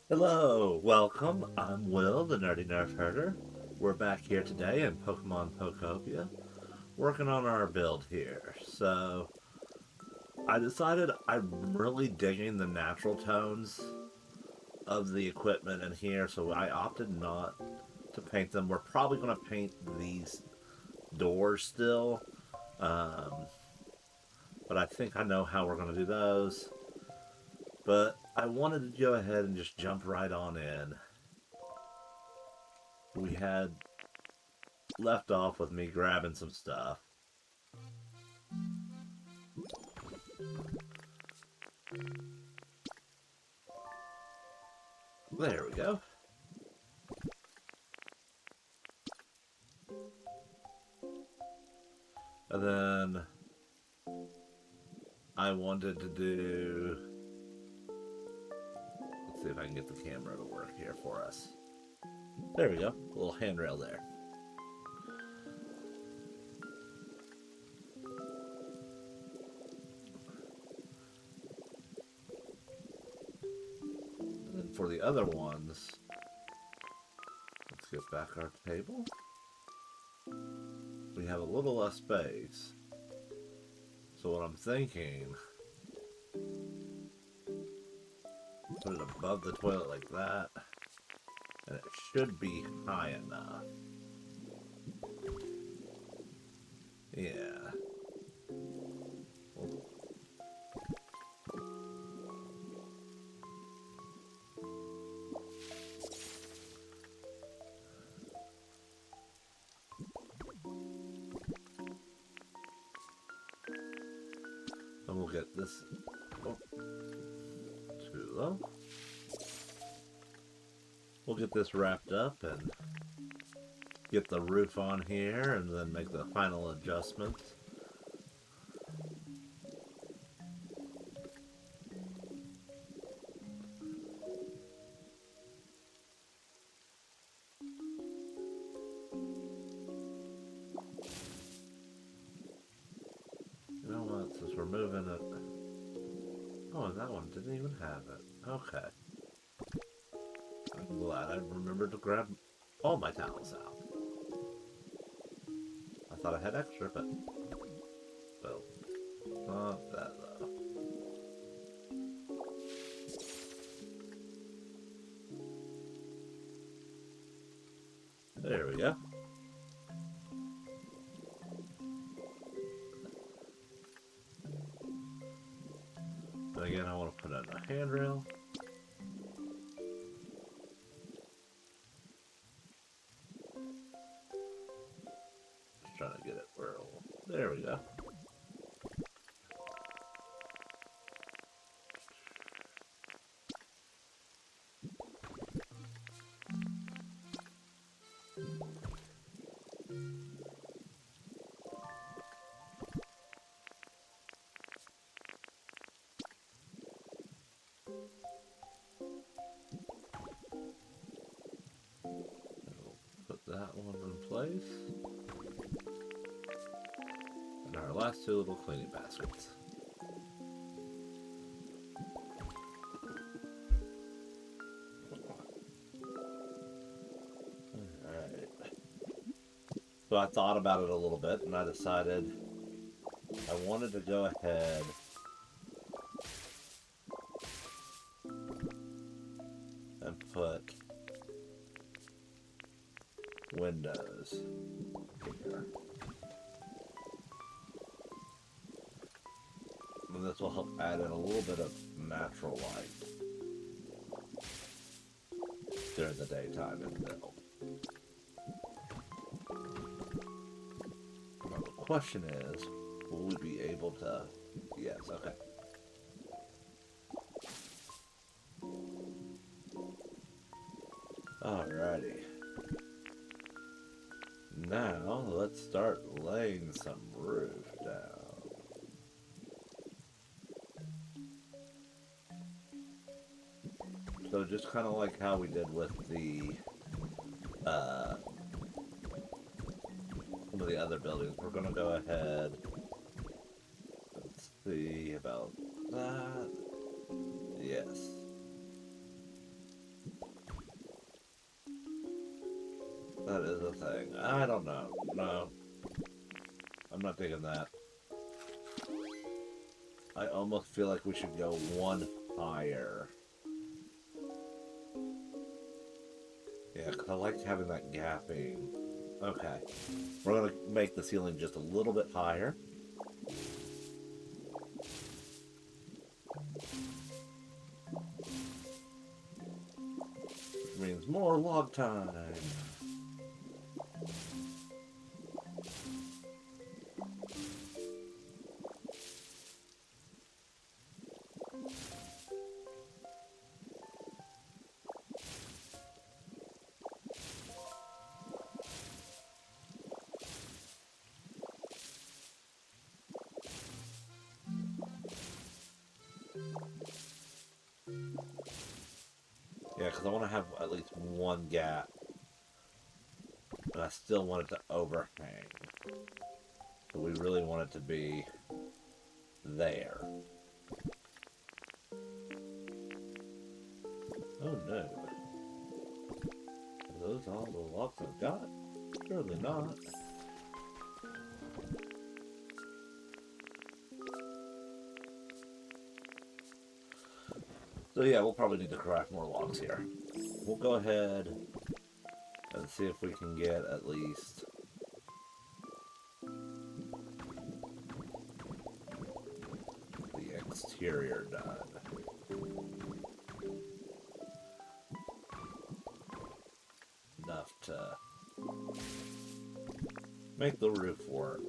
Hello, welcome. I'm Will, the Nerdy Nerf Herder. We're back here today in Pokemon Pokopia, working on our build here. So, I decided I'm really digging the natural tones of the equipment in here, so I opted not to paint them. We're probably going to paint these doors still, um, but I think I know how we're going to do those. But I wanted to go ahead and just jump right on in. We had left off with me grabbing some stuff. There we go. And then I wanted to do. Let's see if I can get the camera to work here for us. There we go. A little handrail there. And then for the other ones, let's get back our table. We have a little less space. So what I'm thinking, put it above the toilet like that, and it should be high enough. Yeah. And we'll get this. Oh, too low. We'll get this wrapped up and get the roof on here and then make the final adjustments. You know what, since we're moving it. Oh, and that one didn't even have it. Okay. I'm glad I remembered to grab all my towels out. I thought I had extra, but well, not that though. There we go. And again, I want to put in a handrail. Just trying to get it where it'll... There we go. Put that one in place. And our last two little cleaning baskets. Alright. So I thought about it a little bit and I decided I wanted to go ahead and put windows here. And this will help add in a little bit of natural light during the daytime in the build. Now the question is, will we be able to... Yes, okay. Alrighty. Now, let's start laying some roof down. So just kind of like how we did with the, some of the other buildings, we're going to go ahead, let's see about that, yes. I don't know. No. I'm not thinking that. I almost feel like we should go one higher. Yeah, because I like having that gapping. Okay. We're going to make the ceiling just a little bit higher. Which means more log time. Yeah, because I want to have at least one gap. And I still want it to overhang. So we really want it to be there. Oh no. Are those all the logs I've got? Surely not. So yeah, we'll probably need to craft more logs here. We'll go ahead and see if we can get at least the exterior done. Enough to make the roof work.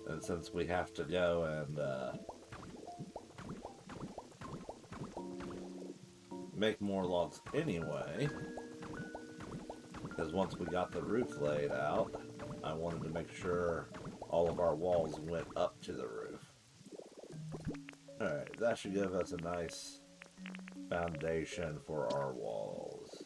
And since we have to go and make more logs anyway, because once we got the roof laid out, I wanted to make sure all of our walls went up to the roof. Alright, that should give us a nice foundation for our walls.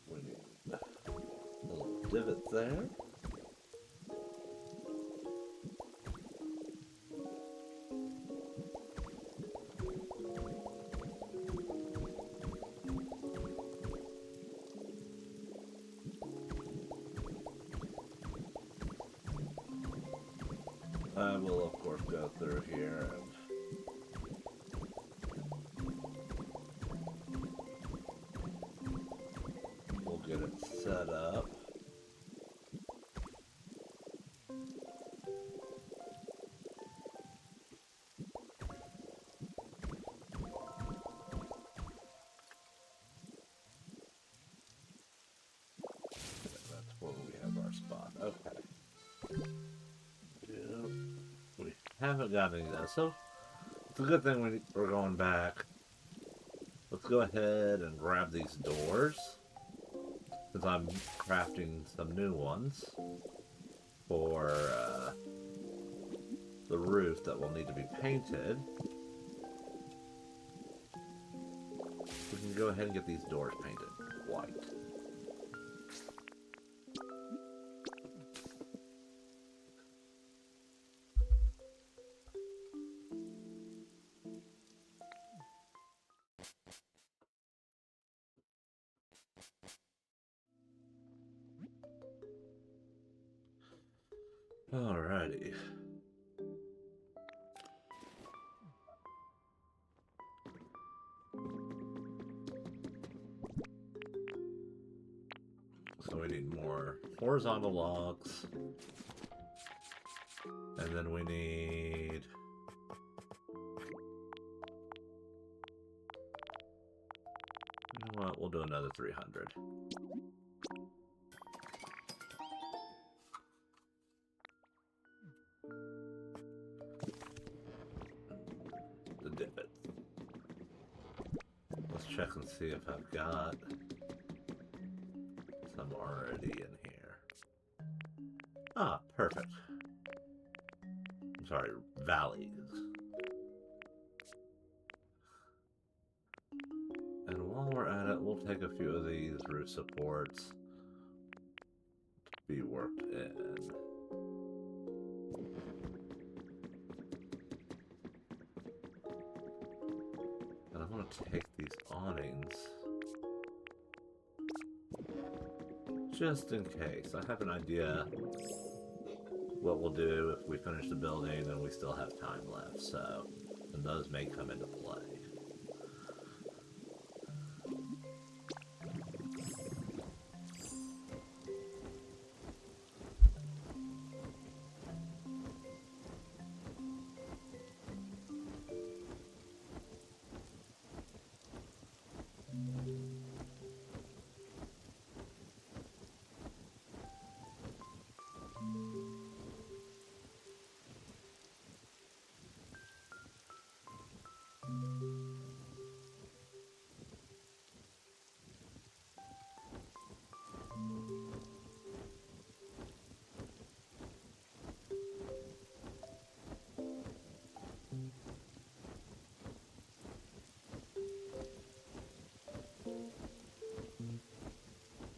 We need a little divot there. I will, of course, go through here and we'll get it set up. That's where we have our spot. Okay. Yeah. We haven't got any of that, so it's a good thing we're going back. Let's go ahead and grab these doors, because I'm crafting some new ones for the roof that will need to be painted. We can go ahead and get these doors painted white. Alrighty. So we need more horizontal logs. And then we need... You know what? We'll do another 300. The divot. Let's check and see if I've got some already in here. Ah, perfect. I'm sorry, valleys. And while we're at it, we'll take a few of these roof supports to be worked in. And I want to take these awnings just in case. I have an idea what we'll do if we finish the building and we still have time left, so, and those may come into play.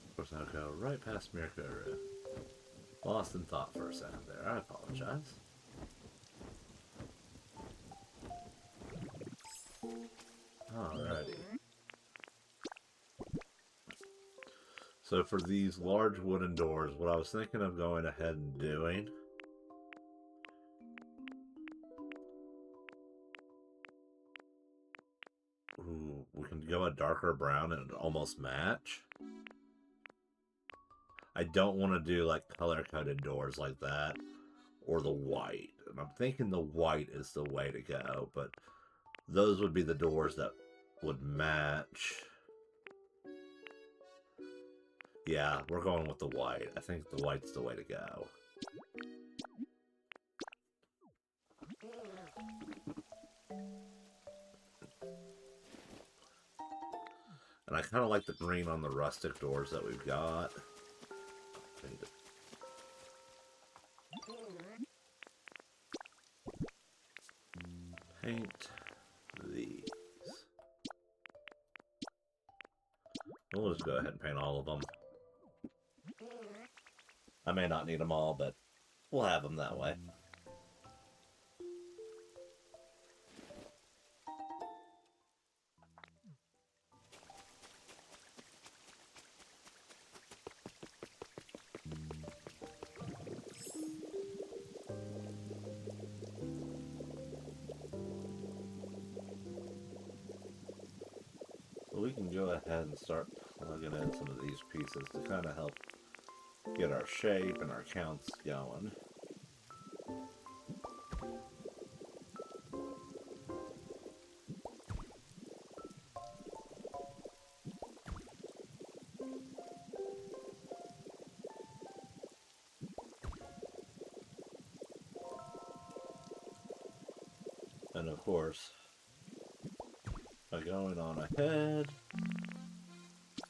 Of course, I'll go right past Mirkoru. Lost in thought for a second there. I apologize. Alrighty. So for these large wooden doors, what I was thinking of going ahead and doing we can go a darker brown and almost match. I don't want to do like color-coded doors like that or the white. And I'm thinking the white is the way to go, but those would be the doors that would match. Yeah, we're going with the white. I think the white's the way to go. And I kind of like the green on the rustic doors that we've got. Paint these. We'll just go ahead and paint all of them. I may not need them all, but we'll have them that way. We can go ahead and start plugging in some of these pieces to kind of help get our shape and our counts going. And of course, by going on ahead,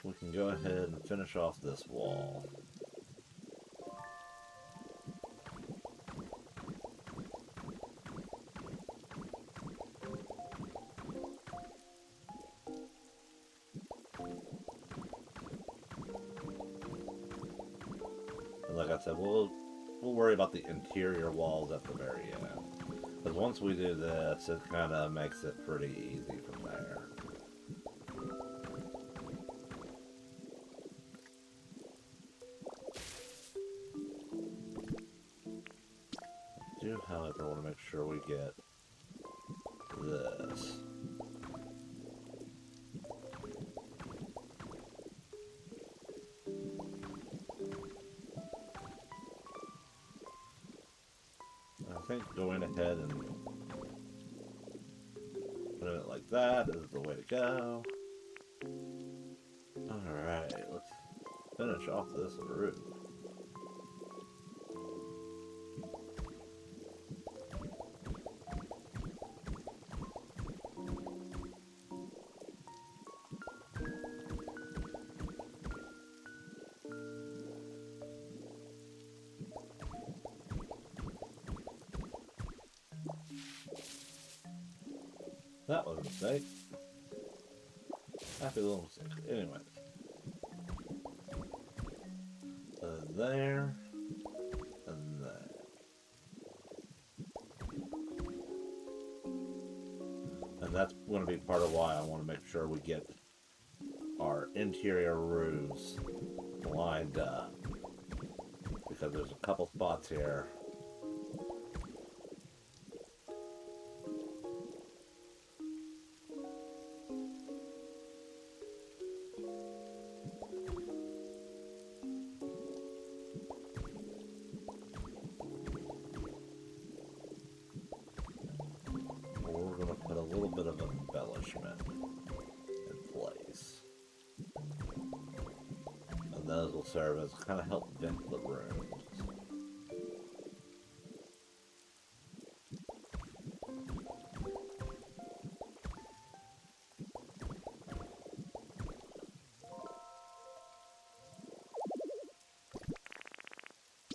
we can go ahead and finish off this wall. And like I said, we'll worry about the interior walls at the very end. Because once we do this, it kind of makes it pretty easy from there. I do, however, want to make sure we get this. I think going ahead and putting it like that is the way to go. Alright, let's finish off this roof. That was a mistake. Happy little mistake. Anyway. There. And there. And that's going to be part of why I want to make sure we get our interior roofs lined up. Because there's a couple spots here. We're going to put a little bit of embellishment in place. And those will serve as kind of help vent the rooms.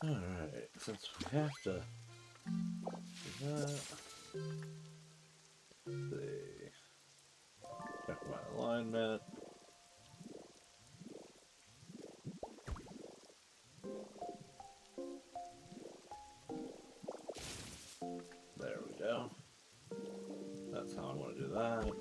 Alright, since we have to do that, let's see. Check my alignment. There we go. That's how I want to do that.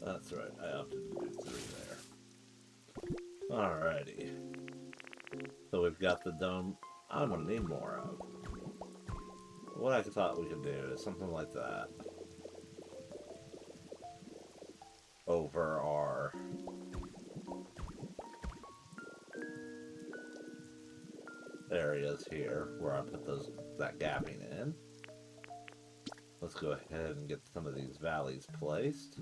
That's right, I opted to do 3 there. Alrighty. So we've got the dome I'm going to need more of. What I thought we could do is something like that. Over our areas here where I put that gapping in. Let's go ahead and get some of these valleys placed.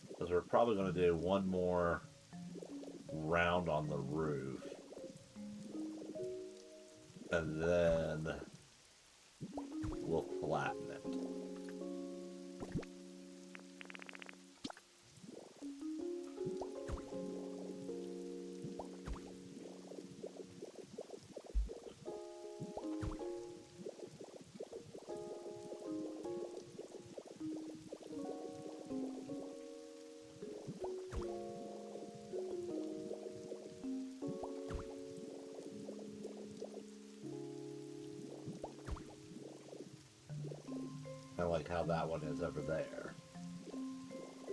Because we're probably going to do one more round on the roof. And then we'll flatten it. I like how that one is over there.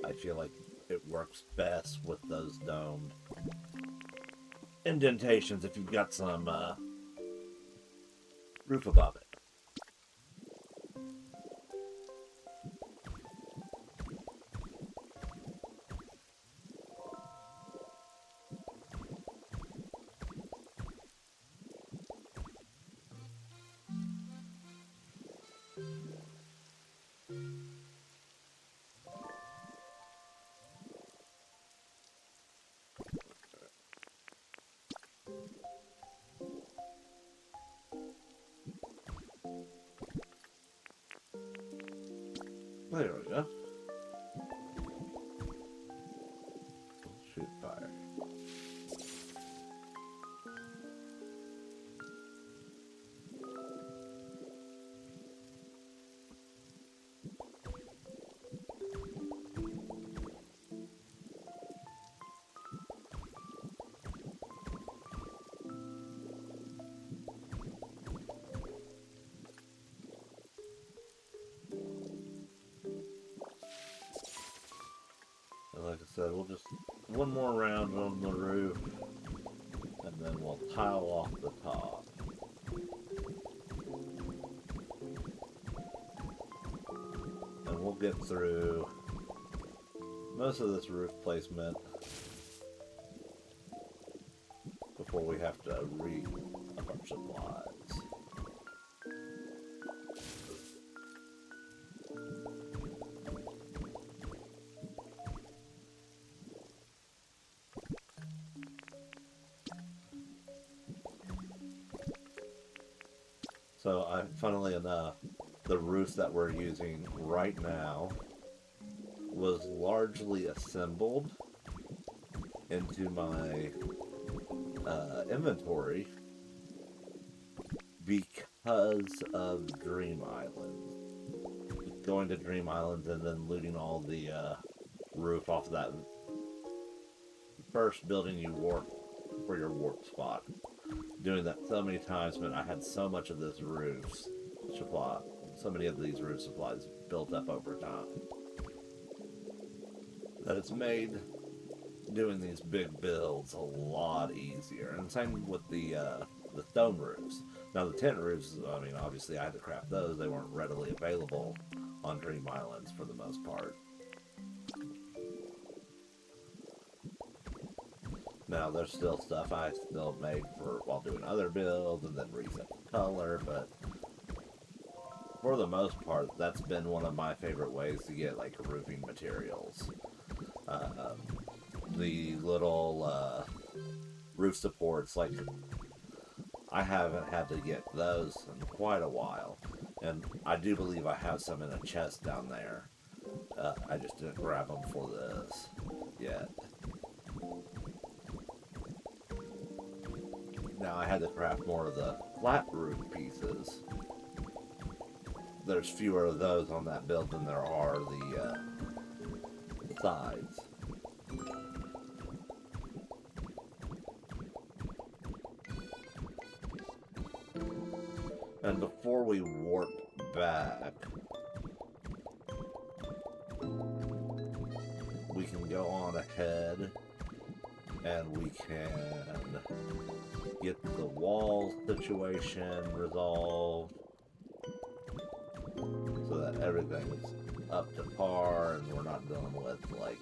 I feel like it works best with those domed indentations if you've got some roof above it. There we go. Shoot fire. Like I said, we'll just one more round on the roof and then we'll tile off the top. And we'll get through most of this roof placement before we have to re-up our supplies. So, funnily enough, the roof that we're using right now was largely assembled into my inventory because of Dream Island. Going to Dream Island and then looting all the roof off of that first building you warp for your warp spot. Doing that so many times meant I had so much of this roof supply, so many of these roof supplies built up over time, that it's made doing these big builds a lot easier. And same with the stone roofs. Now the tent roofs, I mean, obviously I had to craft those. They weren't readily available on Dream Islands for the most part. Now there's still stuff I still made for while doing other builds and then reset the color, but for the most part, that's been one of my favorite ways to get like roofing materials. The little roof supports, like I haven't had to get those in quite a while, and I do believe I have some in a chest down there. I just didn't grab them for this yet. Now I had to craft more of the flat roof pieces. There's fewer of those on that build than there are the sides. And before we warp back, we can go on ahead and we can get the wall situation resolved so that everything's up to par and we're not dealing with like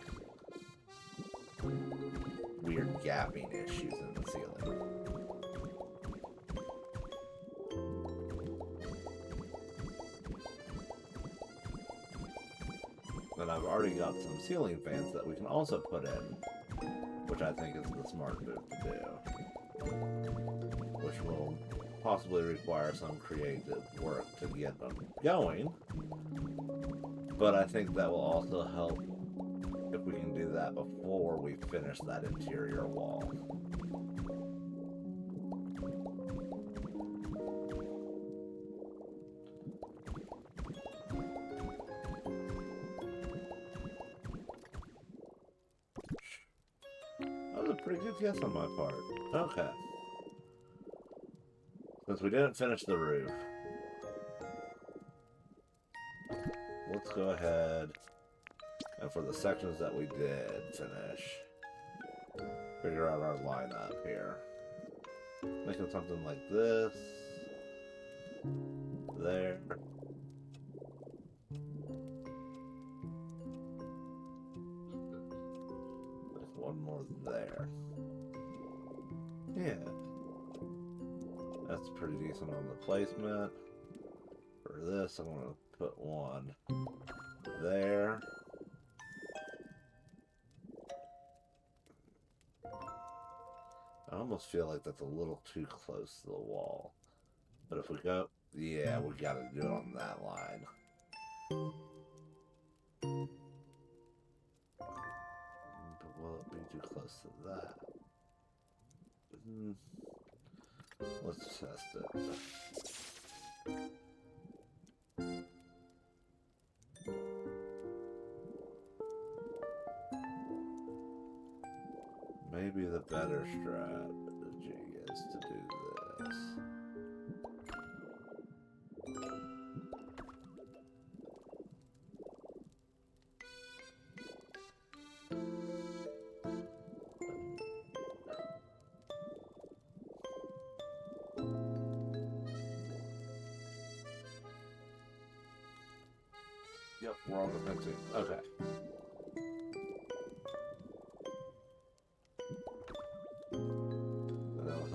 weird gapping issues in the ceiling. And I've already got some ceiling fans that we can also put in, which I think is the smart move to do, which will possibly require some creative work to get them going, but I think that will also help if we can do that before we finish that interior wall. That was a pretty good guess on my part. Okay. Since we didn't finish the roof, let's go ahead and for the sections that we did finish, figure out our lineup here. Making something like this. There. There's one more there. Yeah. That's pretty decent on the placement. For this, I'm going to put one there. I almost feel like that's a little too close to the wall. But if we go, yeah, we got to do it on that line. But will it be too close to that? Let's test it. Maybe the better strategy is to do this. Yep, we're on the fencing. Okay. And that'll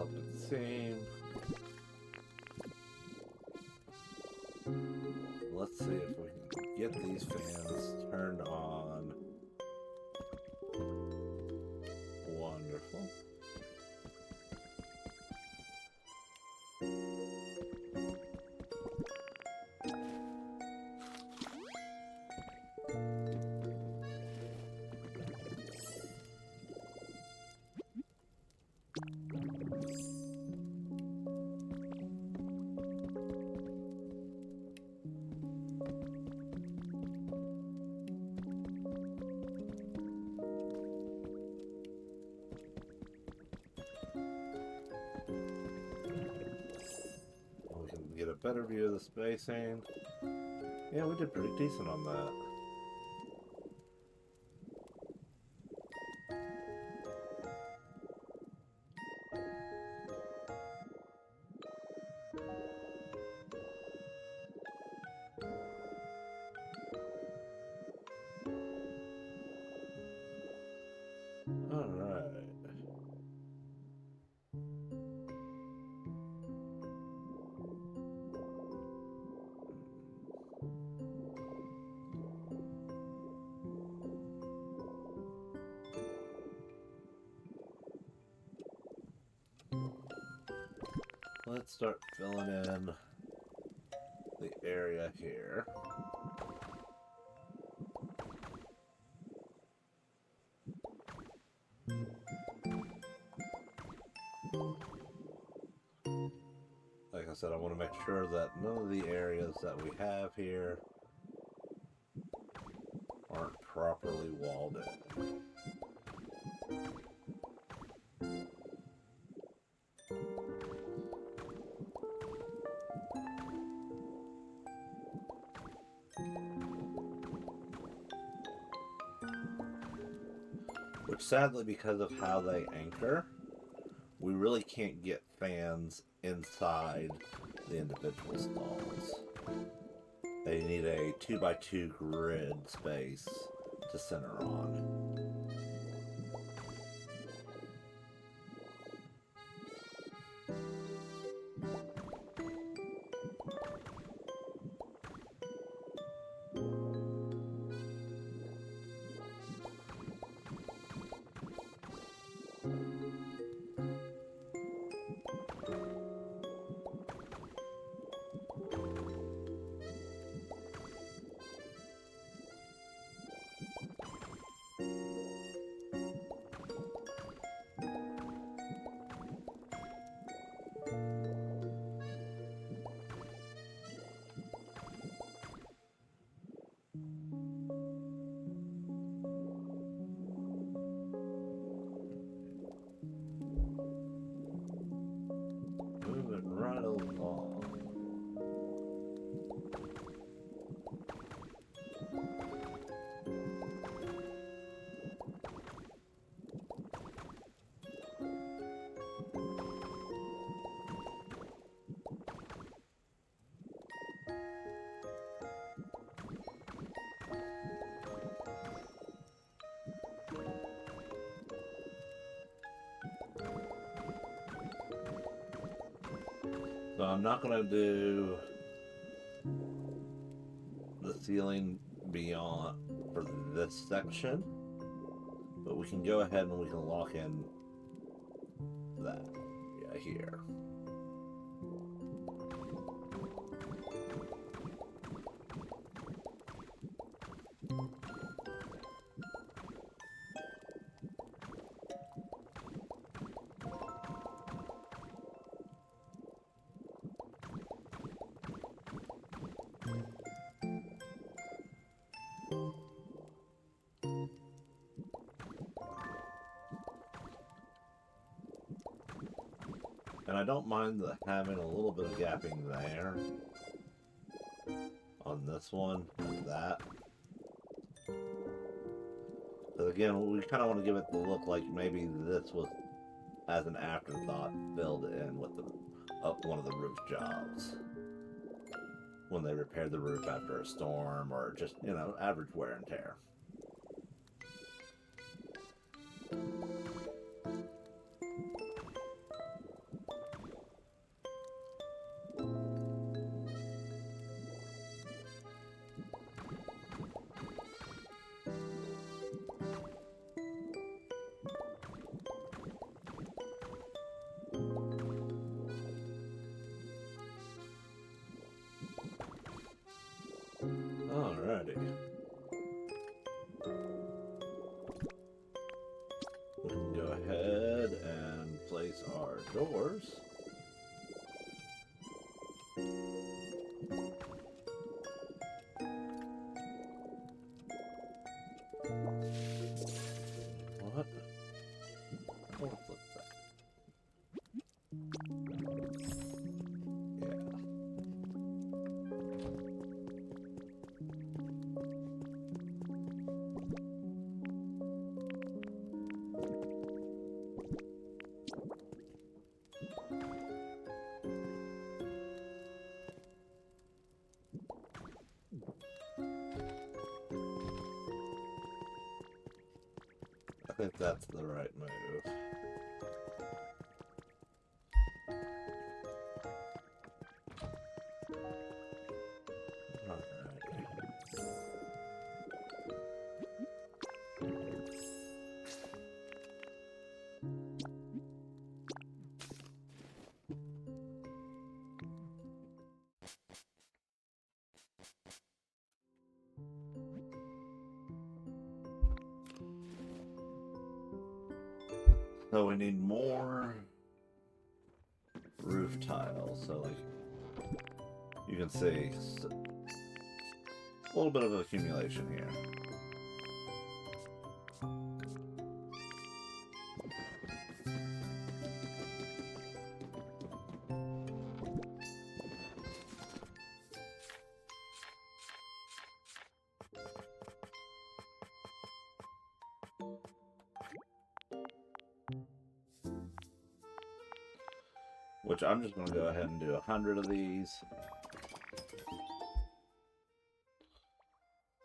seam. Let's see if we can get these fans turned on. Wonderful. We can get a better view of the spacing. Yeah, we did pretty decent on that. Alright. Let's start filling in the area here. Like I said, I want to make sure that none of the areas that we have here aren't properly walled in. Which sadly, because of how they anchor, we really can't get fans inside the individual stalls. They need a 2x2 grid space to center on. Moving right along. So I'm not going to do the ceiling beyond for this section, but we can go ahead and we can lock in that here. And I don't mind having a little bit of gapping there on this one and that. But again, we kind of want to give it the look like maybe this was, as an afterthought, filled in with one of the roof jobs when they repaired the roof after a storm or just, average wear and tear. place our doors. What? Oh, flip that. Yeah. I think that's the right move. So we need more roof tiles. So like you can see a little bit of accumulation here. Which I'm just going to go ahead and do 100 of these.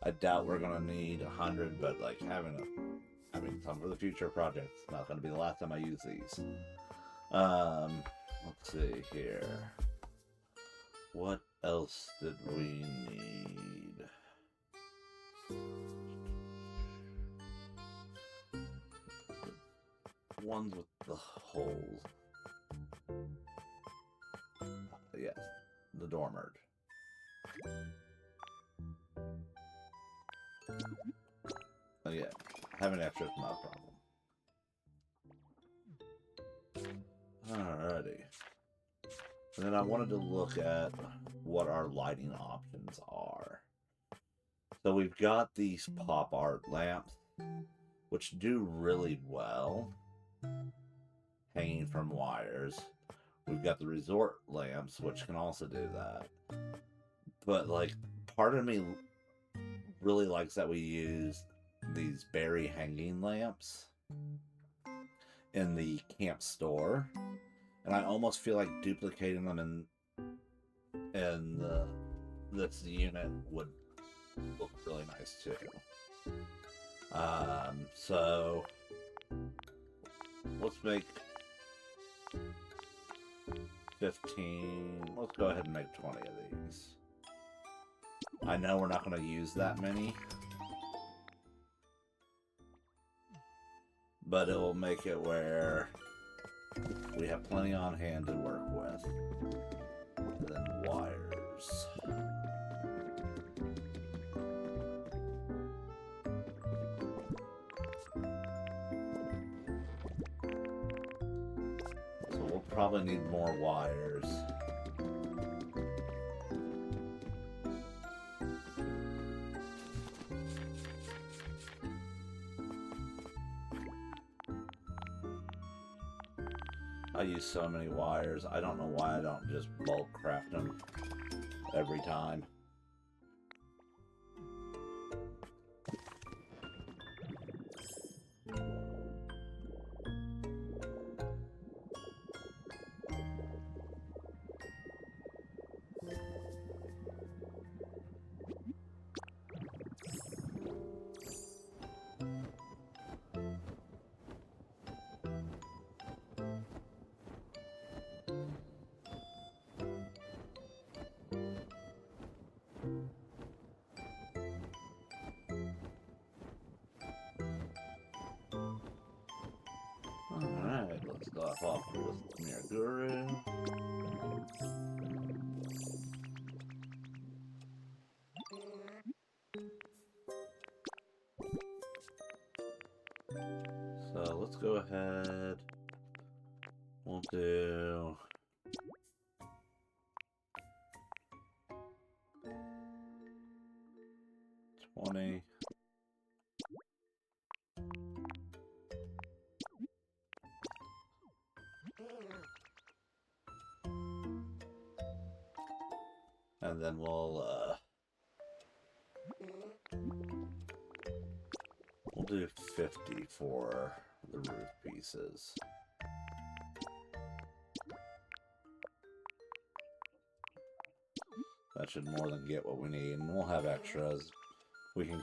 I doubt we're going to need 100, but like having some for the future projects. Not going to be the last time I use these. Let's see here. What else did we need? Ones with the holes. Yes, the dormer. Oh yeah, having extra is not a problem. Alrighty. And then I wanted to look at what our lighting options are. So we've got these pop art lamps, which do really well hanging from wires. We've got the resort lamps, which can also do that. But, like, part of me really likes that we use these berry hanging lamps in the camp store. And I almost feel like duplicating them in this unit would look really nice, too. So, let's make 15. Let's go ahead and make 20 of these. I know we're not going to use that many, but it will make it where we have plenty on hand to work with. And then wires. So we'll probably need more wires. I use so many wires. I don't know why I don't just bulk craft them every time. Alright, let's start off with Miraguru. So let's go ahead We'll do 20. And then we'll do 50 for the roof pieces. That should more than get what we need, and we'll have extras. We can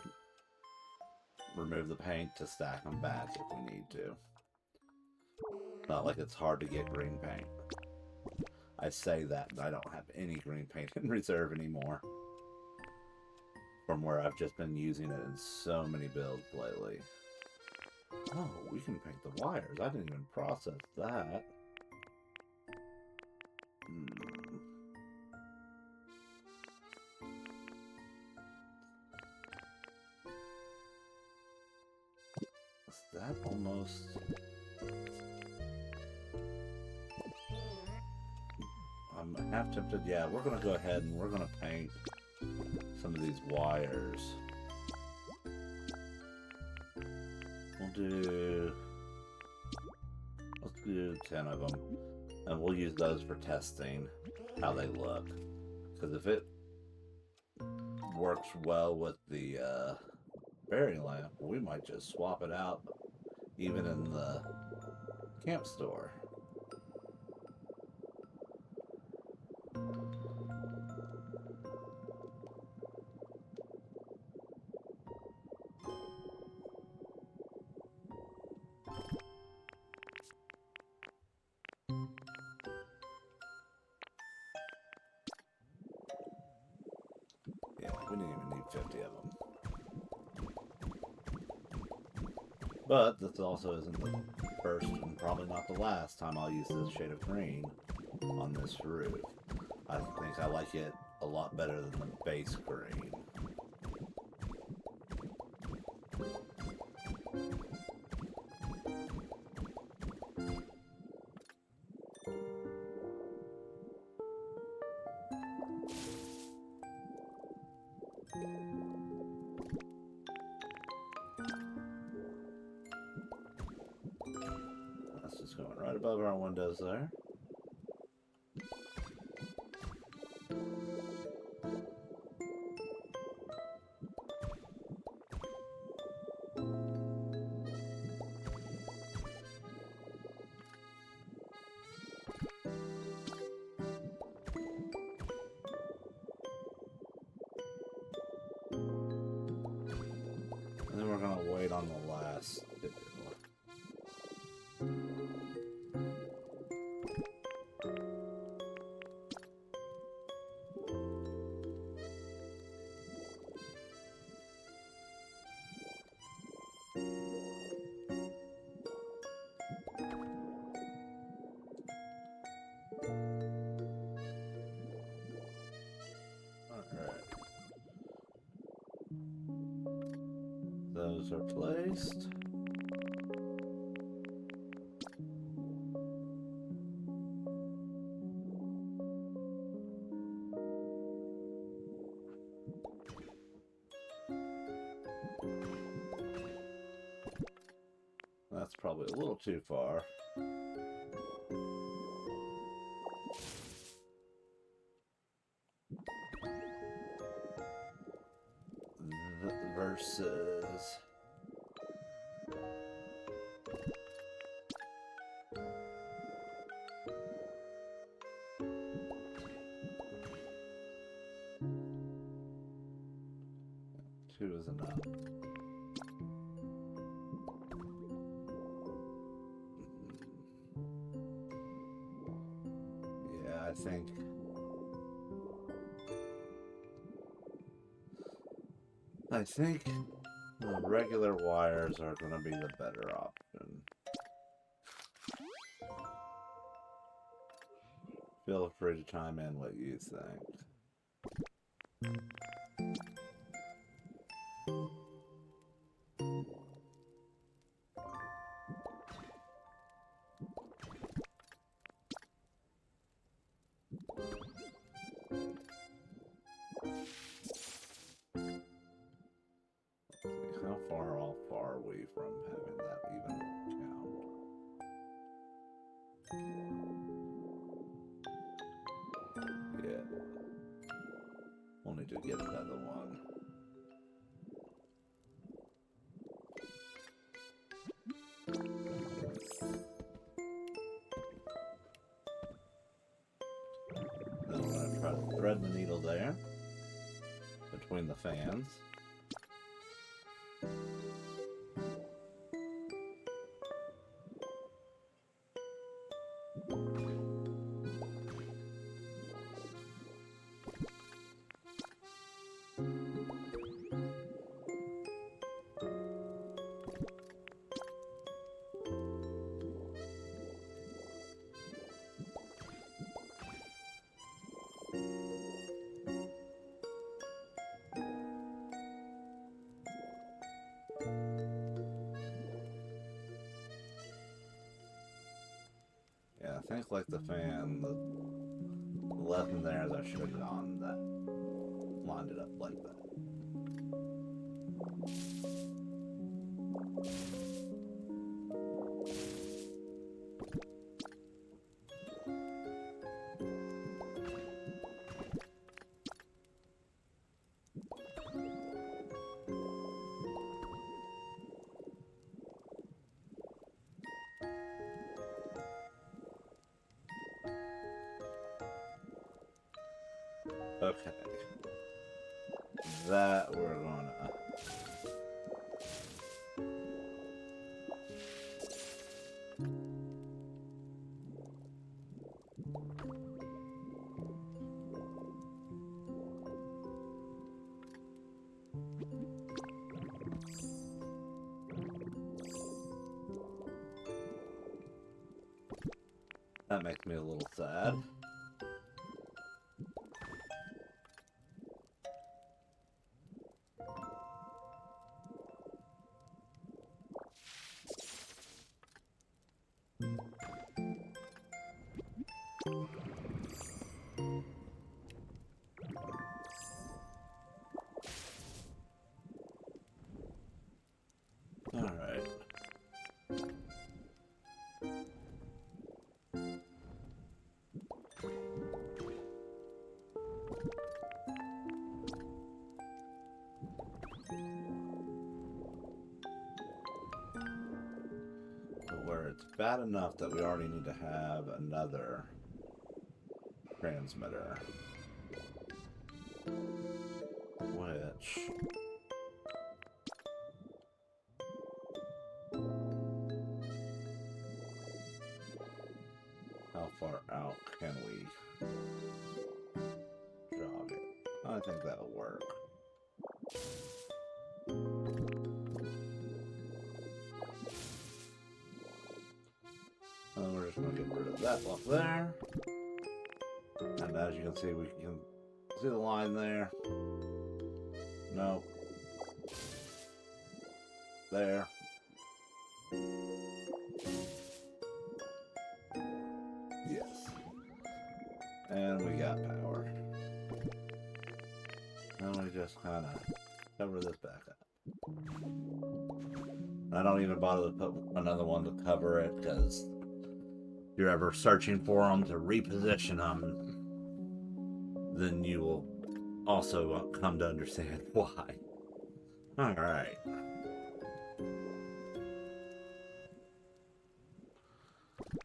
remove the paint to stack them back if we need to. Not like it's hard to get green paint. I say that, but I don't have any green paint in reserve anymore. From where I've just been using it in so many builds lately. Oh, we can paint the wires. I didn't even process that. Is that almost... I'm half tempted. Yeah, we're going to go ahead and we're going to paint some of these wires. Let's do 10 of them, and we'll use those for testing how they look. Because if it works well with the berry lamp, we might just swap it out even in the camp store. Yeah, we didn't even need 50 of them. But this also isn't the first and probably not the last time I'll use this shade of green on this roof. I think I like it a lot better than the base green. That's just going right above our windows there. And then we're going to wait on the last two. Alright. Those are placed. That's probably a little too far. Versus... two is enough. Yeah, I think the regular wires are going to be the better option. Feel free to chime in what you think. from having that even count. Yeah. We'll need to get another one. Then we're going to try to thread the needle there between the fans. Yeah, I think like the fan, the left in there that should have gone, that lined it up like that. Okay. That we're gonna... That makes me a little sad. Alright. Where it's bad enough that we already need to have another transmitter. Which... how far out can we jog it? I think that'll work. And we're just going to get rid of that block there. And as you can see, we can see the line there. No. There. Yes. And we got power. And we just kind of cover this back up. I don't even bother to put another one to cover it, because if you're ever searching for them to reposition them, then you will also come to understand why. Alright.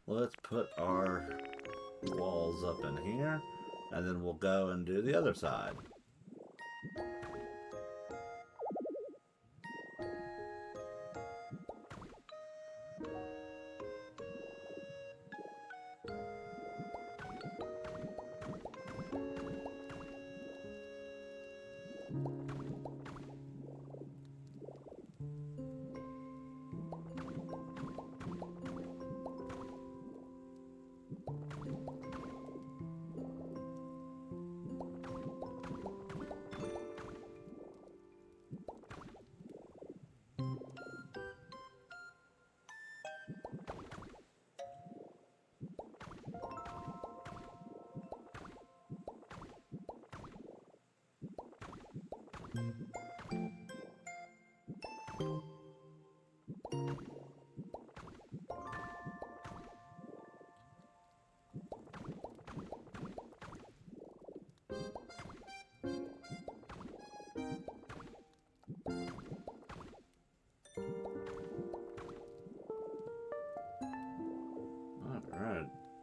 Let's put our walls up in here, and then we'll go and do the other side.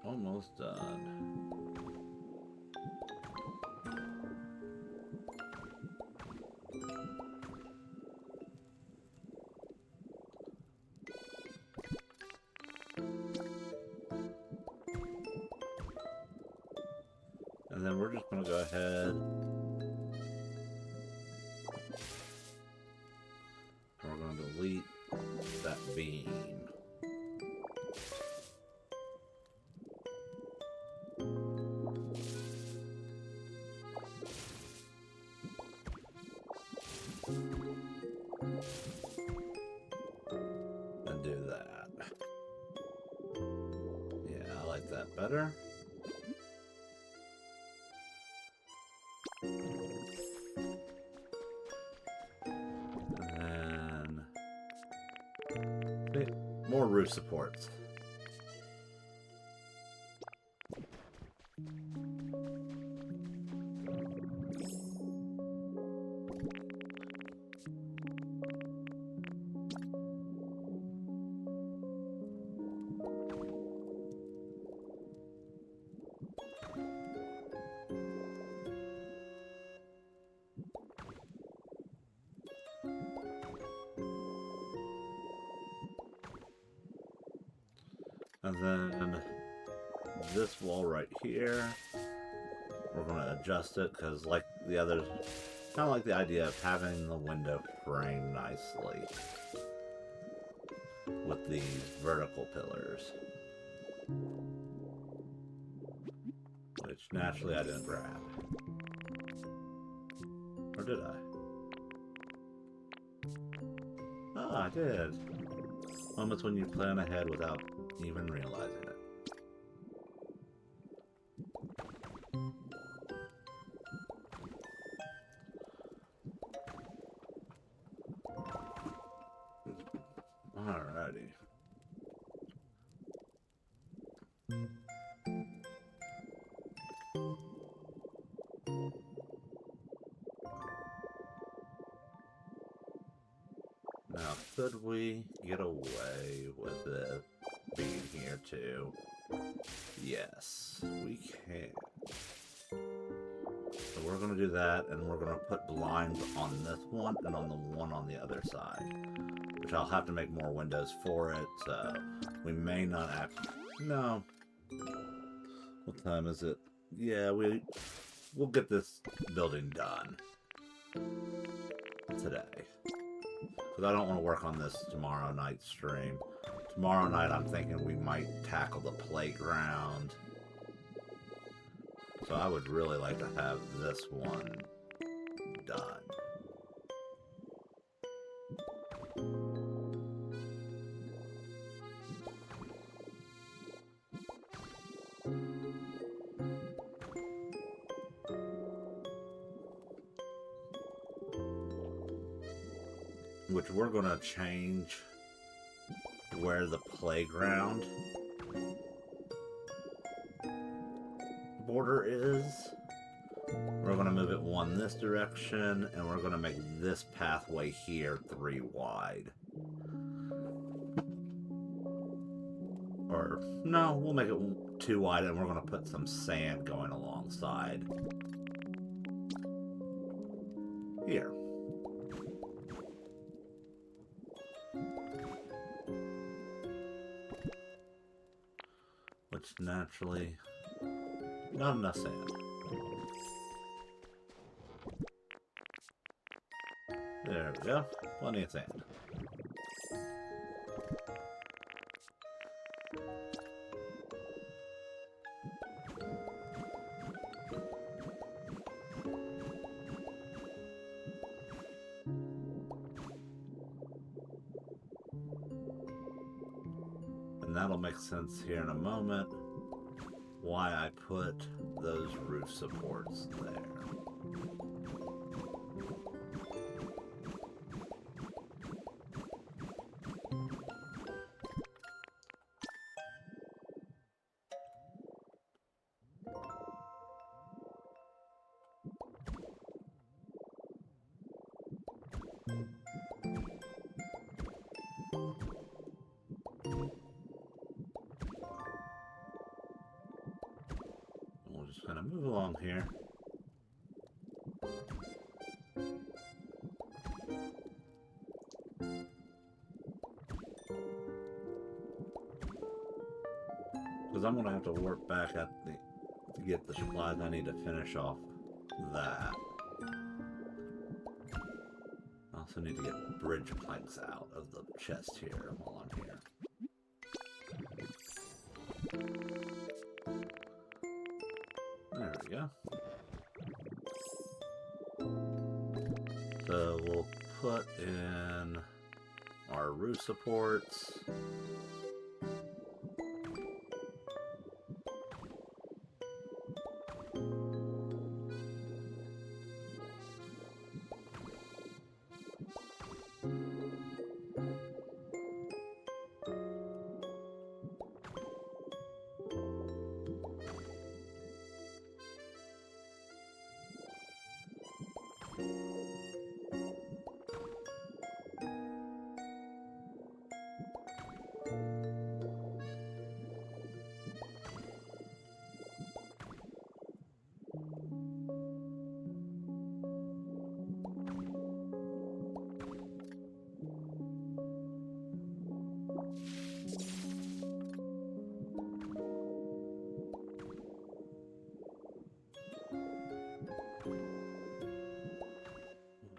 Almost done. And then we're just going to go ahead and we're going to delete that beam. And do that. Yeah, I like that better. And then more roof supports. And then this wall right here, we're going to adjust it because like the others, kind of like the idea of having the window framed nicely with these vertical pillars, which naturally I didn't grab. Or did I? Oh, I did. Moments when you plan ahead without even realizing it. Alrighty. Now, could we get away with it being here too? Yes, we can. So we're going to do that, and we're going to put blinds on this one and on the one on the other side. Which I'll have to make more windows for it, so we may not actually... No. What time is it? Yeah, we'll get this building done today. Because I don't want to work on this tomorrow night stream. Tomorrow night I'm thinking we might tackle the playground. So I would really like to have this one done. Which we're going to change where the playground border is. We're going to move it one this direction, and we're going to make this pathway here 3 wide. Or, no, we'll make it 2 wide, and we're going to put some sand going alongside. Here. Which naturally, not enough sand. There we go. Plenty of sand. And that'll make sense here in a moment why I put those roof supports there. just gonna move along here. Because I'm gonna have to warp back at the to get the supplies I need to finish off that. I also need to get bridge planks out of the chest here while I'm here. There we go. So we'll put in our roof supports.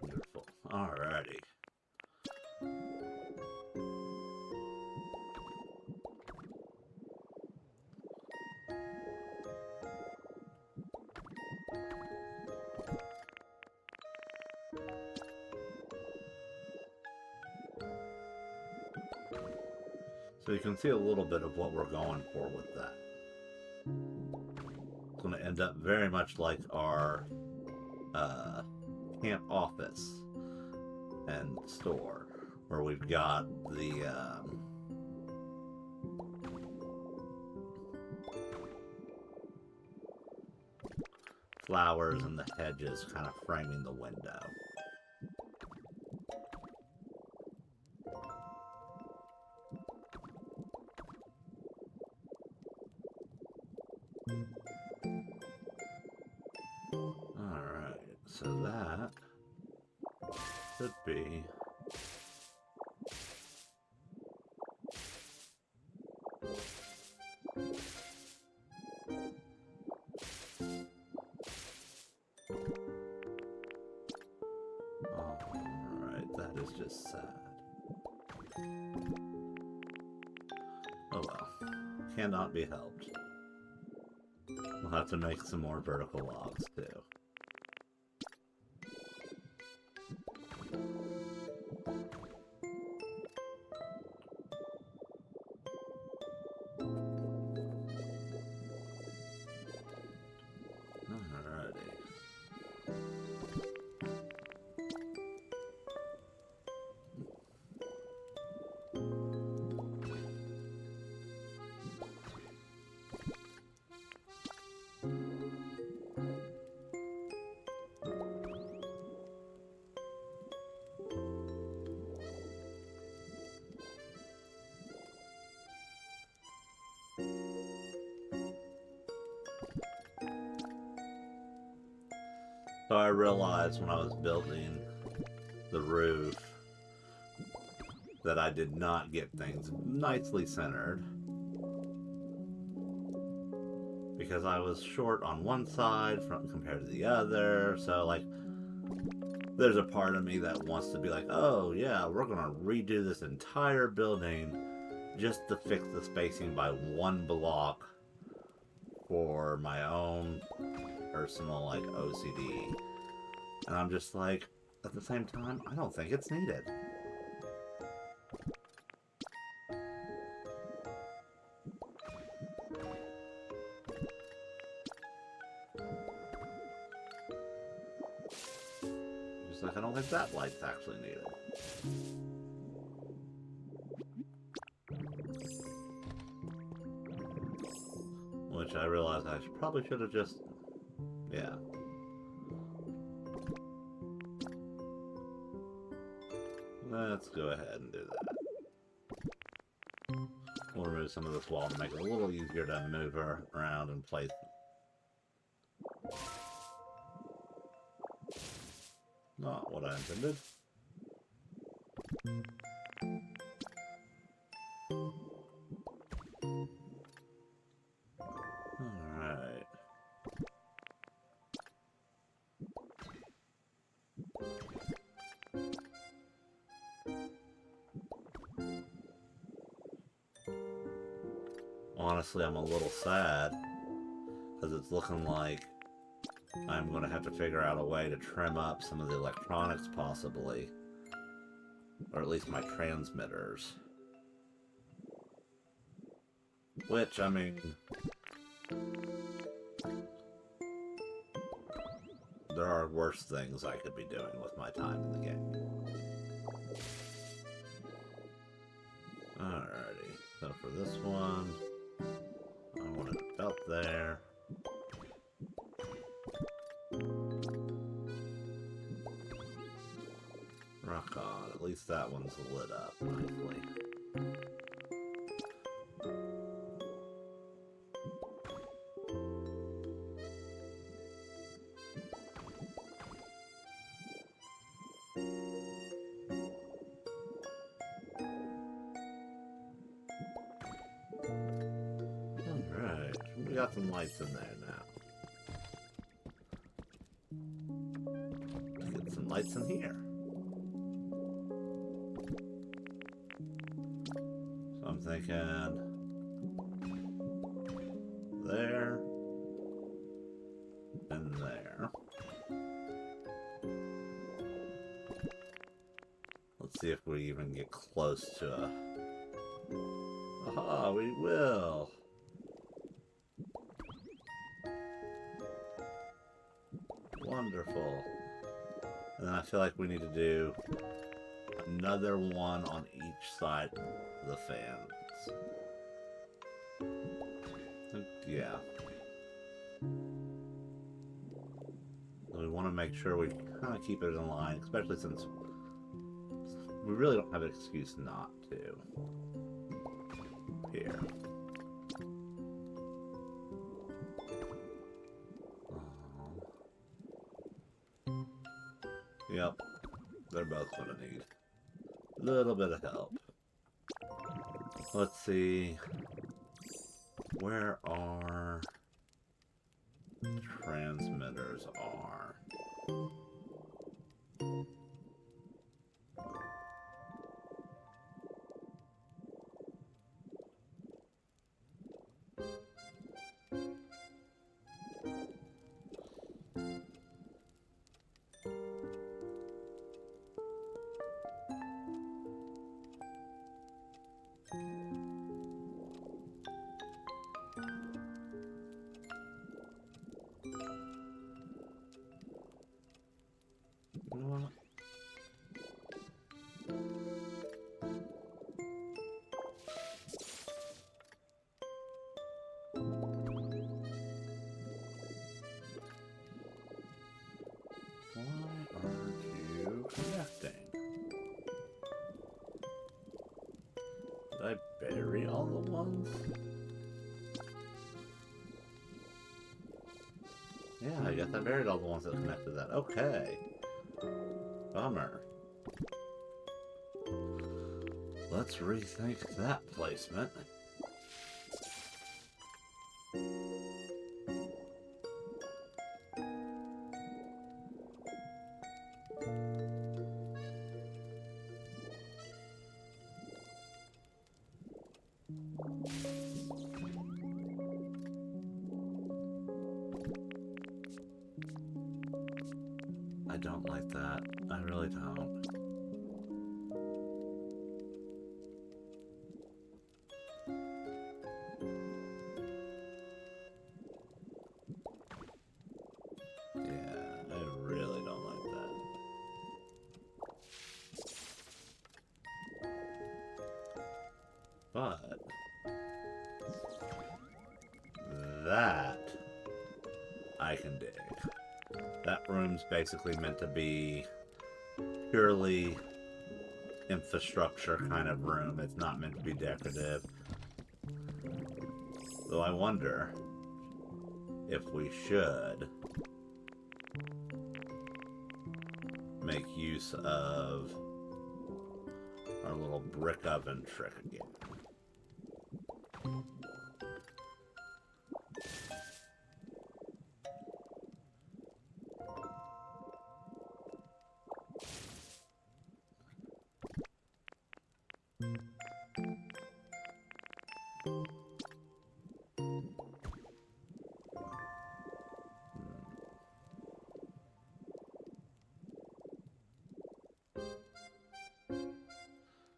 Wonderful. Alrighty. So you can see a little bit of what we're going for with that. It's going to end up very much like our camp office and store, where we've got the flowers and the hedges kind of framing the window. Alright, so that should be alright, that is just sad. Oh well, cannot be helped. We'll have to make some more vertical logs too. Alrighty. So I realized when I was building the roof that I did not get things nicely centered, because I was short on one side compared to the other. So like there's a part of me that wants to be like, oh yeah, we're gonna redo this entire building just to fix the spacing by one block for my own personal like OCD. And I'm just like, at the same time, I don't think it's needed. Just like, I don't think that light's actually needed. Which I realized I probably should have just, yeah. Let's go ahead and do that. We'll remove some of this wall to make it a little easier to move around and place Not what I intended. Alright. Honestly, I'm a little sad because it's looking like I'm going to have to figure out a way to trim up some of the electronics possibly, or at least my transmitters. Which, I mean, there are worse things I could be doing with my time in the game. Alrighty, so for this one, I want it about there. Rock on, at least that one's lit up nicely. Alright, we got some lights in there now. Let's get some lights in here. So I'm thinking there and there. Let's see if we even get close to a... Aha, we will! Wonderful. And then I feel like we need to do another one on each side of the fans. Yeah. We want to make sure we kind of keep it in line, especially since we really don't have an excuse not to. Here. Yep. They're both going to need a little bit of help. Let's see. Where our transmitters are. You know what? Why aren't you connecting? Did I bury all the ones? Yeah, I guess I buried all the ones that connected that. Okay. Bummer. Let's rethink that placement. I don't like that. I really don't. Yeah, I really don't like that. But that I can dig. That room's basically meant to be purely infrastructure kind of room. It's not meant to be decorative. Though I wonder, if we should make use of our little brick oven trick again.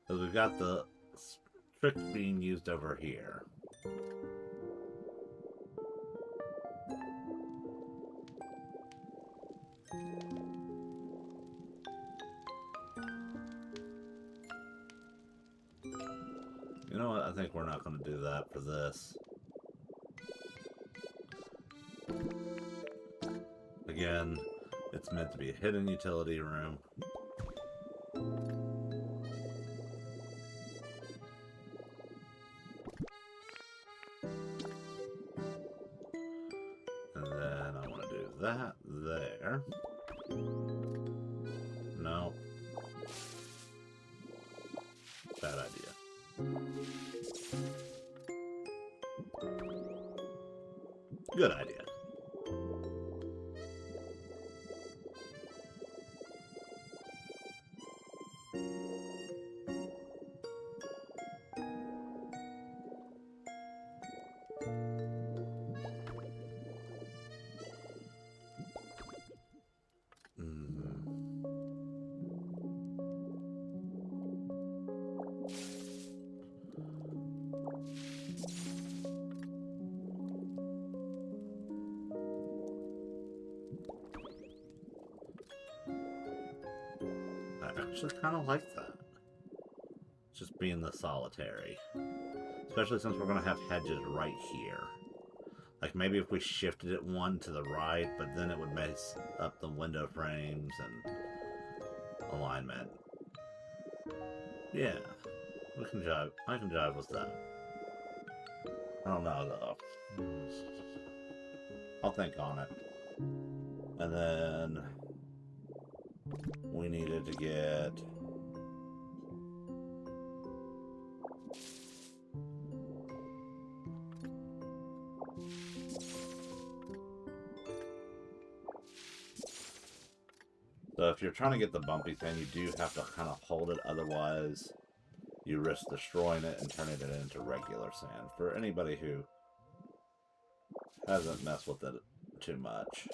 Because we've got the trick being used over here. You know what? I think we're not going to do that for this. Again, it's meant to be a hidden utility room. And then I want to do that there. No. Bad idea. Good idea. I actually kind of like that. Just being the solitary. Especially since we're going to have hedges right here. Like maybe if we shifted it one to the right, but then it would mess up the window frames and alignment. Yeah, we can jive. I can jive with that. I don't know though. I'll think on it. And then we needed to get so if you're trying to get the bumpy thing, you do have to kind of hold it, otherwise you risk destroying it and turning it into regular sand. For anybody who hasn't messed with it too much.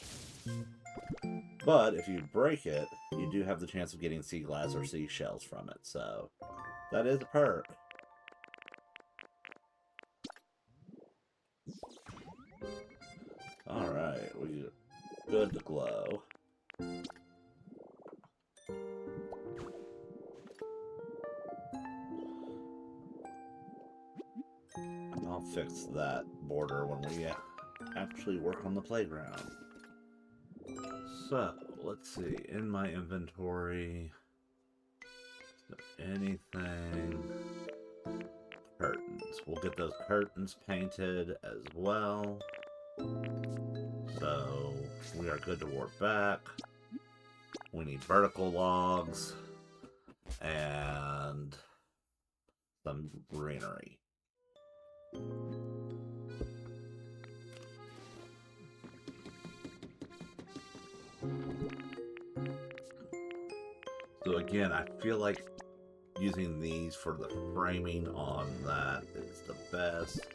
But if you break it, you do have the chance of getting sea glass or seashells from it, so that is a perk. Alright, we're good to glow. I'll fix that border when we actually work on the playground. So, let's see, in my inventory, is there anything? Curtains. We'll get those curtains painted as well. So, we are good to warp back. We need vertical logs and some greenery. So again, I feel like using these for the framing on that is the best,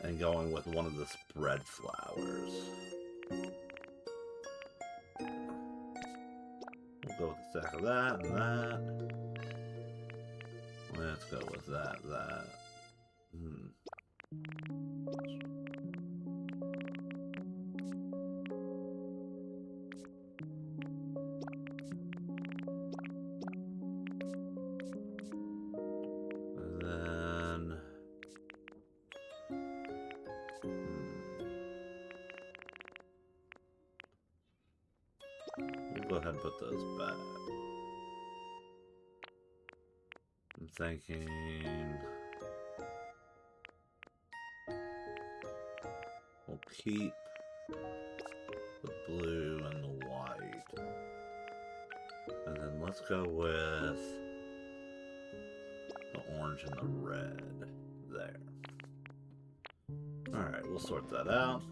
and going with one of the spread flowers. We'll go with a stack of that and that. Let's go with that. We'll go ahead and put those back. I'm thinking we'll keep The blue and the white. And then let's go with the orange and the red. There. Alright, we'll sort that out.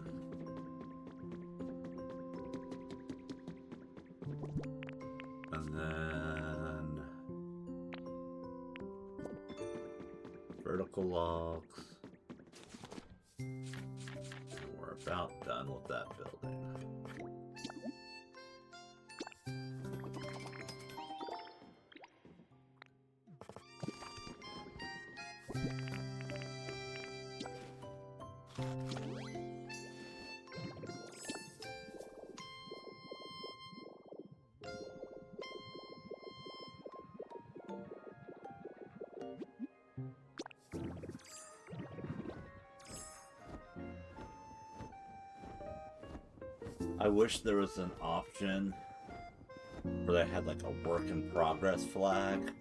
And then vertical logs. And we're about done with that building. I wish there was an option where they had like a work in progress flag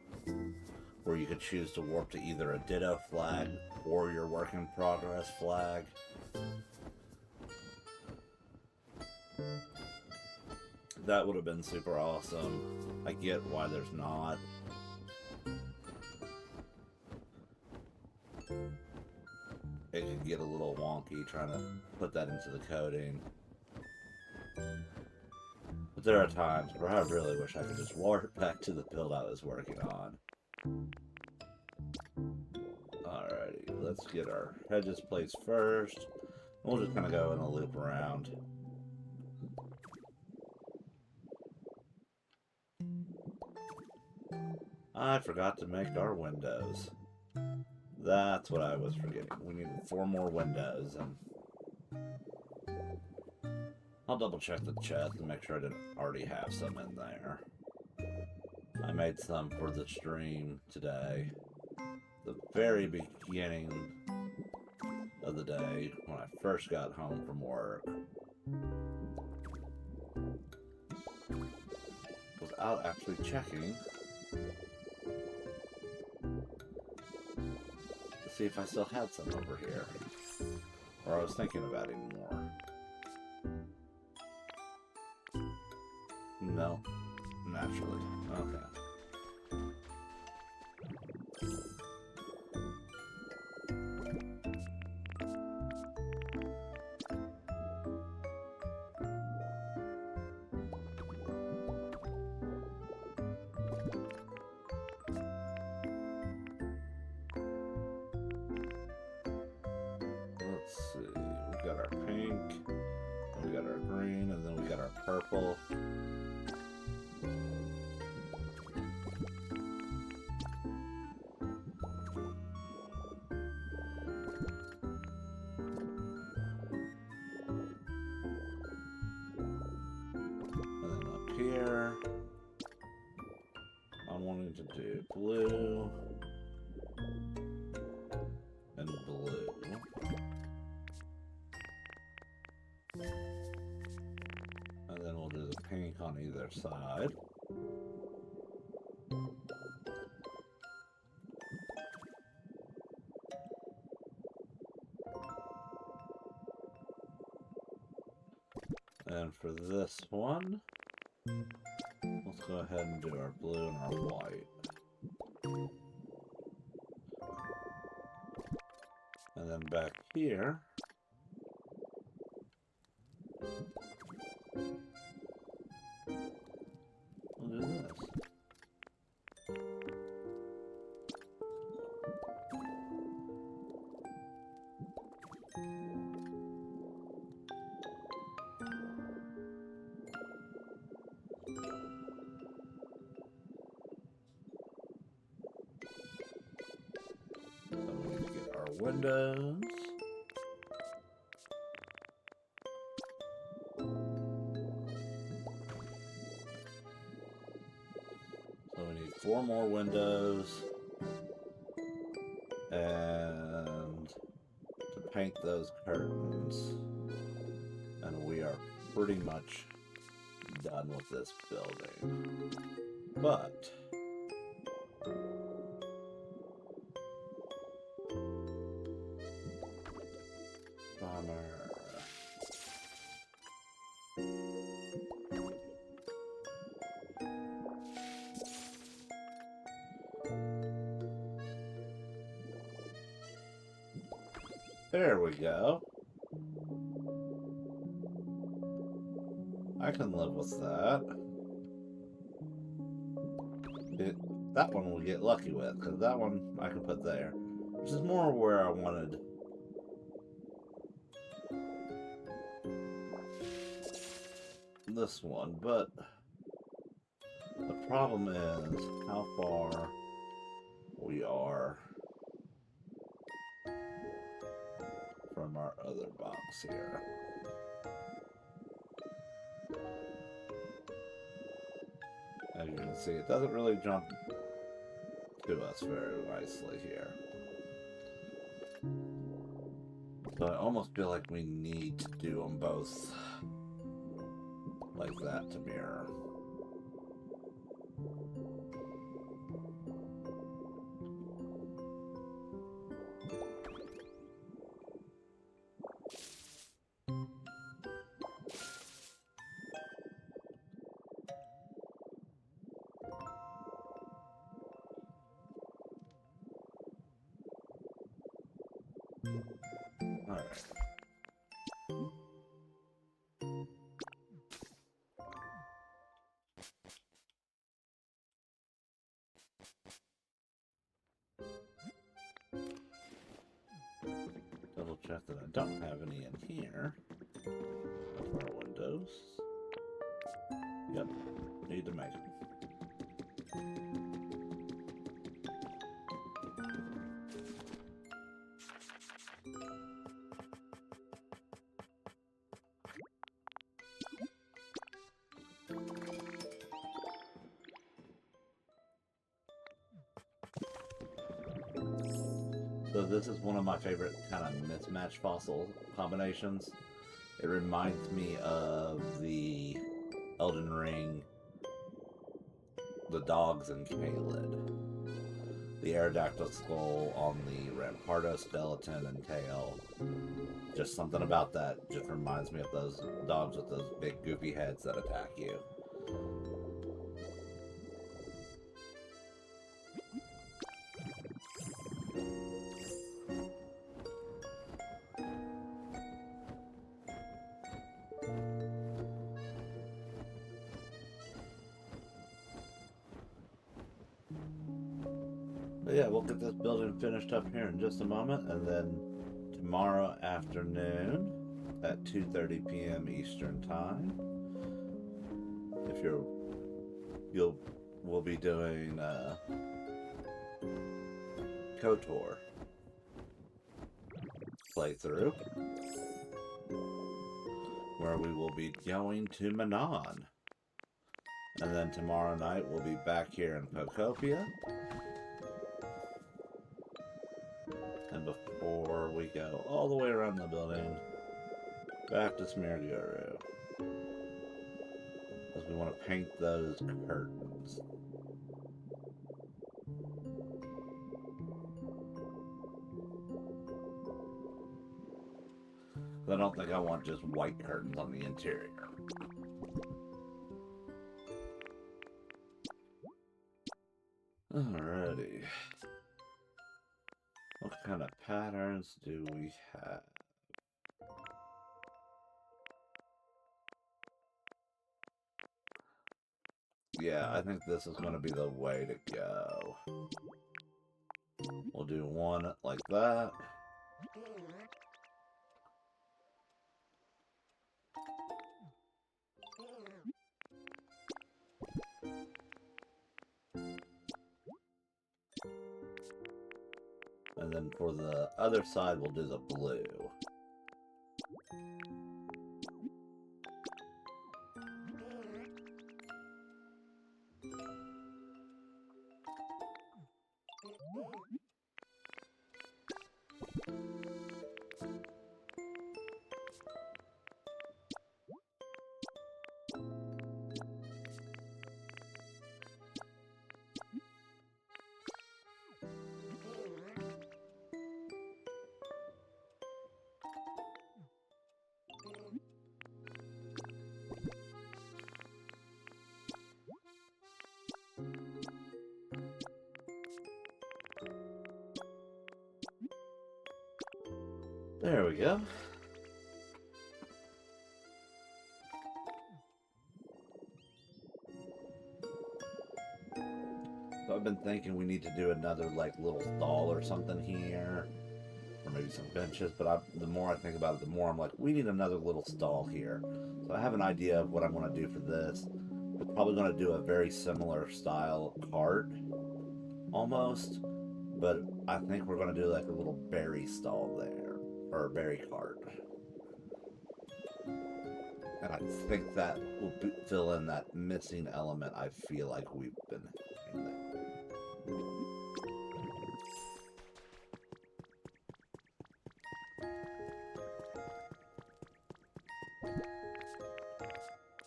where you could choose to warp to either a ditto flag or your work in progress flag. That would have been super awesome. I get why there's not. It could get a little wonky trying to put that into the coding. But there are times where I really wish I could just warp back to the build I was working on. Alrighty, let's get our hedges placed first. We'll just kind of go in a loop around. I forgot to make our windows. That's what I was forgetting. We needed 4 more windows, and I'll double check the chest and make sure I didn't already have some in there. I made some for the stream today. The very beginning of the day when I first got home from work. Without actually checking to see if I still had some over here. Or I was thinking of adding more. No. Naturally. Okay. Let's see. We've got our pink, we got our green, and then we got our purple. Here, I'm wanting to do blue and blue. And then we'll do the pink on either side. And for this one, let's go ahead and do our blue and our white. And then back here, we'll do this. So we need to get our windows. So we need 4 more windows. And to paint those curtains. And we are pretty much done with this building. But bummer. There we go. I can live with that. That one we'll get lucky with, because that one I can put there. Which is more where I wanted. This one, but the problem is how far we are from our other box here. As you can see, it doesn't really jump to us very nicely here. So I almost feel like we need to do them both like that to mirror. Alright. Double check that I don't have any in here. Of our windows. Yep, need to make them. So this is one of my favorite kind of mismatch fossil combinations. It reminds me of the Elden Ring, the dogs and Caelid. The Aerodactyl skull on the Rampardo skeleton and tail. Just something about that just reminds me of those dogs with those big goofy heads that attack you. But yeah, we'll get this building finished up here in just a moment, and then tomorrow afternoon at 2:30 p.m. Eastern Time, we'll be doing KOTOR playthrough, where we will be going to Manon. And then tomorrow night we'll be back here in Pokopia. And before we go all the way around the building, back to Smirguru. Because we want to paint those curtains. I don't think I want just white curtains on the interior. Alrighty. What kind of patterns do we have? Yeah, I think this is going to be the way to go. We'll do one like that. And then for the other side, we'll do the blue. There we go. So I've been thinking we need to do another like little stall or something here, or maybe some benches. But the more I think about it, the more I'm like, we need another little stall here. So I have an idea of what I'm going to do for this. We're probably going to do a very similar style cart, almost, but I think we're going to do like a little berry stall there, or a berry cart. And I think that will fill in that missing element I feel like we've been having there.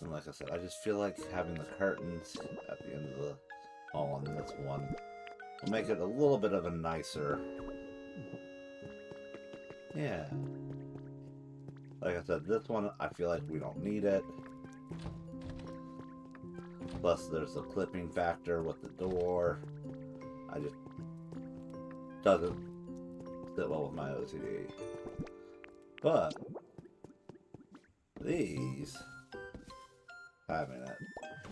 And like I said, I just feel like having the curtains at the end of the hall on this one will make it a little bit of a nicer... Yeah. Like I said, this one, I feel like we don't need it. Plus, there's the clipping factor with the door. I just... doesn't sit well with my OCD. But... these... having it.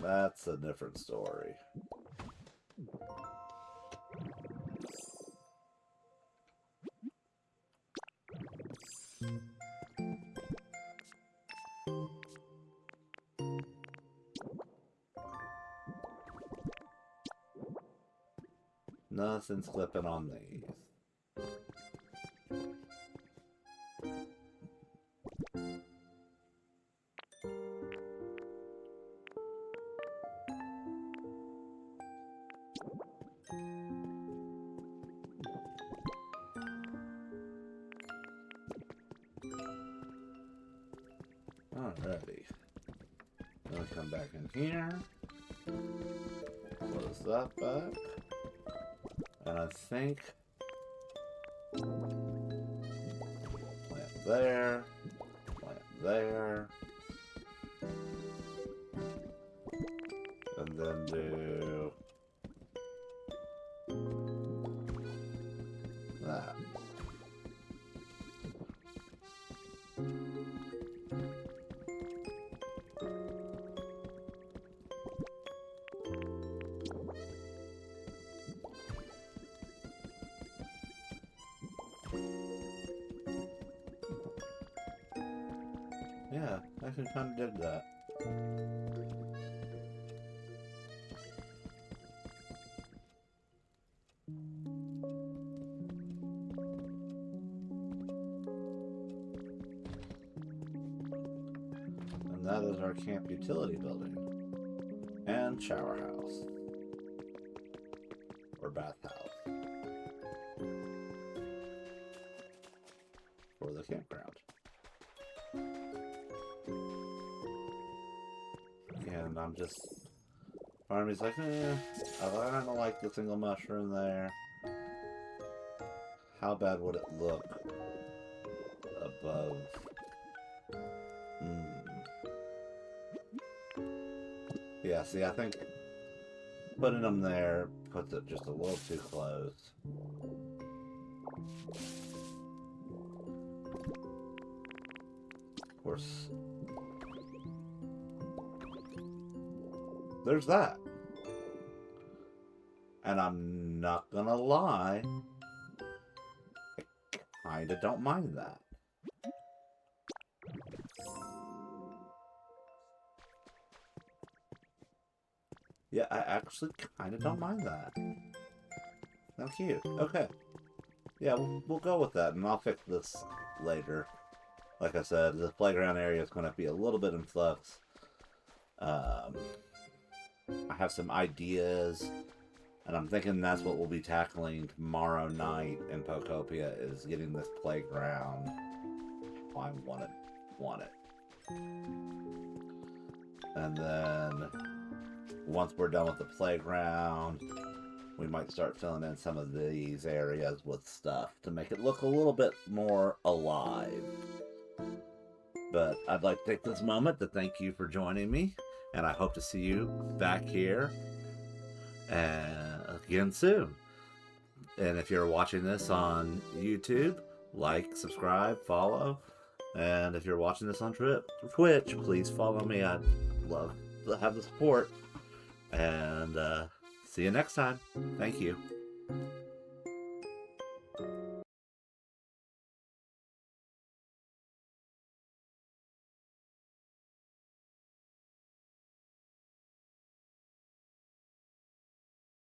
That's a different story. Nothing's clipping on these. Alrighty. Then we come back in here. Close that back. And I think plant there, plant there, and then do that. Yeah, I can kind of dig that. And that is our camp utility building. And shower house. Or bathhouse. For the campground. And I'm just... part of me's like, I don't like the single mushroom there. How bad would it look above? Yeah, see, I think putting them there puts it just a little too close. Of course, there's that. And I'm not gonna lie, I kinda don't mind that. Yeah, I actually kinda don't mind that. How cute. Okay. Yeah, we'll go with that, and I'll fix this later. Like I said, the playground area is going to be a little bit in flux. I have some ideas, and I'm thinking that's what we'll be tackling tomorrow night in Pokopia, is getting this playground. I want it. And then, once we're done with the playground, we might start filling in some of these areas with stuff to make it look a little bit more alive. But I'd like to take this moment to thank you for joining me, and I hope to see you back here again soon. And if you're watching this on YouTube, like, subscribe, follow. And if you're watching this on Twitch, please follow me. I'd love to have the support. And see you next time. Thank you.